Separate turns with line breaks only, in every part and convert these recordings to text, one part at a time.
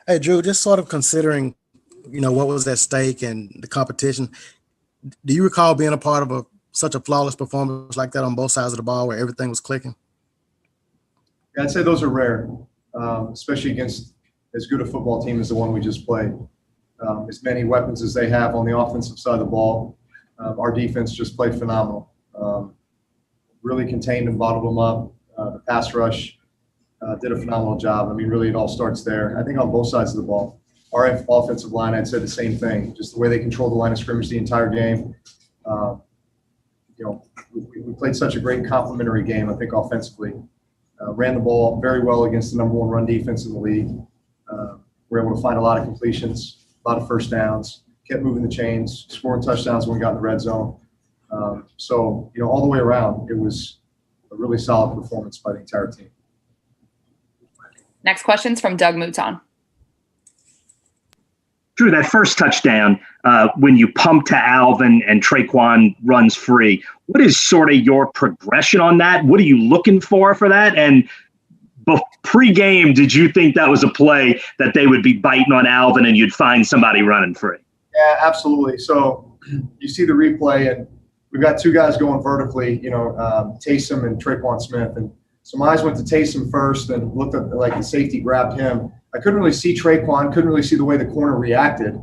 Hey, Drew, just sort of considering, what was at stake and the competition, do you recall being a part of such a flawless performance like that on both sides of the ball where everything was clicking?
Yeah, I'd say those are rare, especially against as good a football team as the one we just played. As many weapons as they have on the offensive side of the ball, our defense just played phenomenal. Really contained them, bottled them up. The pass rush did a phenomenal job. I mean, really, it all starts there. I think on both sides of the ball. Our offensive line, I'd say the same thing. Just the way they controlled the line of scrimmage the entire game. We played such a great complementary game, I think, offensively. Ran the ball very well against the #1 run defense in the league. We're able to find a lot of completions, a lot of first downs, kept moving the chains, scoring touchdowns when we got in the red zone. So, all the way around, it was a really solid performance by the entire team.
Next question's from Doug Mouton.
Drew, that first touchdown, when you pump to Alvin and Traquan runs free, what is sort of your progression on that? What are you looking for that? And pre-game, did you think that was a play that they would be biting on Alvin and you'd find somebody running free?
Yeah, absolutely. So you see the replay, and we've got two guys going vertically, Taysom and Traquan Smith. And so my eyes went to Taysom first and looked at like the safety grabbed him. I couldn't really see Traquan, couldn't really see the way the corner reacted.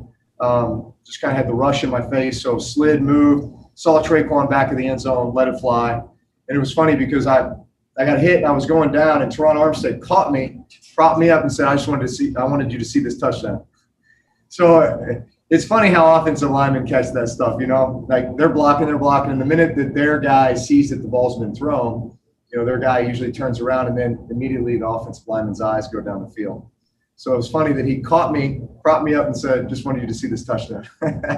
Just kind of had the rush in my face. So slid, moved, saw Traquan back in the end zone, let it fly. And it was funny because I got hit and I was going down, and Teron Armstead caught me, propped me up and said, I wanted you to see this touchdown. So it's funny how offensive linemen catch that stuff, like they're blocking. And the minute that their guy sees that the ball's been thrown, their guy usually turns around, and then immediately the offensive lineman's eyes go down the field. So it was funny that he caught me, propped me up, and said, just wanted you to see this touchdown.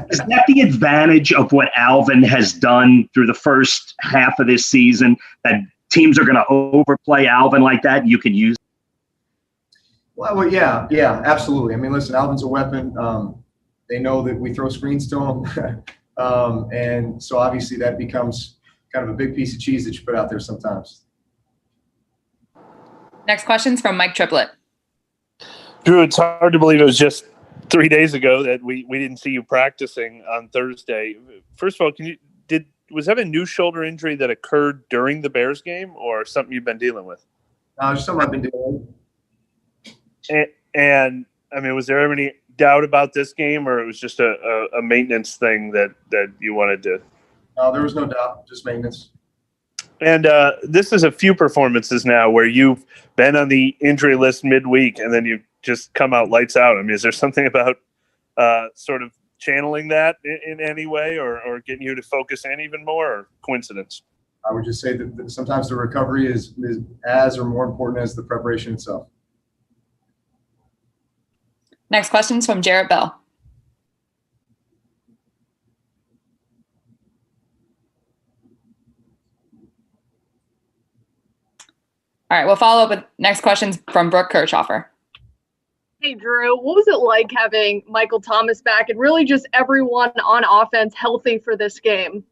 Is that the advantage of what Alvin has done through the first half of this season, that teams are going to overplay Alvin like that and you can use?
Well, yeah, absolutely. I mean, listen, Alvin's a weapon. They know that we throw screens to him. And so obviously that becomes kind of a big piece of cheese that you put out there sometimes.
Next question's from Mike Triplett.
Drew, it's hard to believe it was just 3 days ago that we didn't see you practicing on Thursday. First of all, was that a new shoulder injury that occurred during the Bears game, or something you've been dealing with?
No, it's something I've been dealing with.
And I mean, was there ever any doubt about this game, or it was just a maintenance thing that you wanted to?
No, there was no doubt, just maintenance.
And this is a few performances now where you've been on the injury list midweek and then you just come out lights out. I mean, is there something about sort of channeling that in any way, or getting you to focus in even more, or coincidence?
I would just say that sometimes the recovery is as or more important as the preparation itself.
Next question's from Jarrett Bell. All right, we'll follow up with next questions from Brooke Kirchhoffer.
Hey, Drew, what was it like having Michael Thomas back and really just everyone on offense healthy for this game?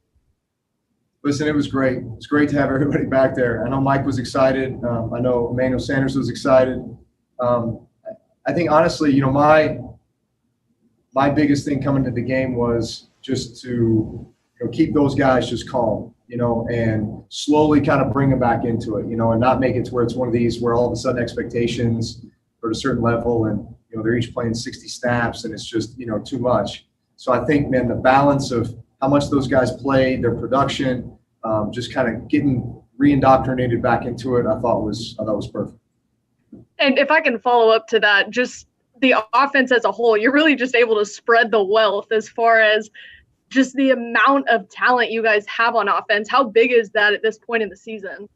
Listen, it was great. It's great to have everybody back there. I know Mike was excited. I know Emmanuel Sanders was excited. I think, honestly, my biggest thing coming to the game was just to keep those guys just calm, and slowly kind of bring them back into it, and not make it to where it's one of these where all of a sudden expectations are at a certain level and, they're each playing 60 snaps and it's just, too much. So I think, man, the balance of how much those guys played, their production, just kind of getting re-indoctrinated back into it, I thought was perfect.
And if I can follow up to that, just the offense as a whole, you're really just able to spread the wealth as far as just the amount of talent you guys have on offense. How big is that at this point in the season?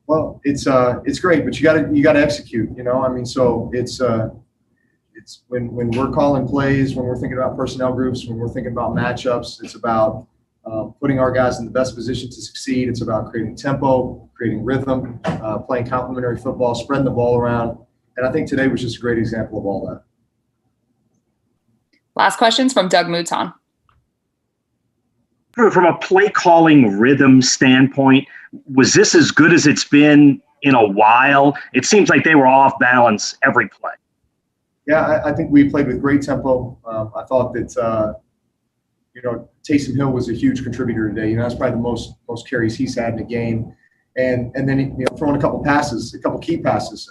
Well, it's great, but you gotta execute, I mean, so it's when we're calling plays, when we're thinking about personnel groups, when we're thinking about matchups, it's about putting our guys in the best position to succeed. It's about creating tempo, creating rhythm, playing complementary football, spreading the ball around. And I think today was just a great example of all that.
Last question's from Doug Mouton.
From a play calling rhythm standpoint, was this as good as it's been in a while? It seems like they were off balance every play.
Yeah, I think we played with great tempo. I thought that, Taysom Hill was a huge contributor today. That's probably the most carries he's had in a game. And then, throwing a couple key passes.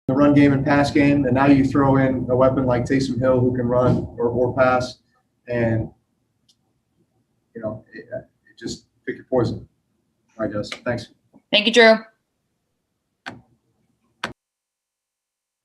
The run game and pass game, and now you throw in a weapon like Taysom Hill who can run or pass, and it just pick your poison. All right, guys. Thanks.
Thank you, Drew.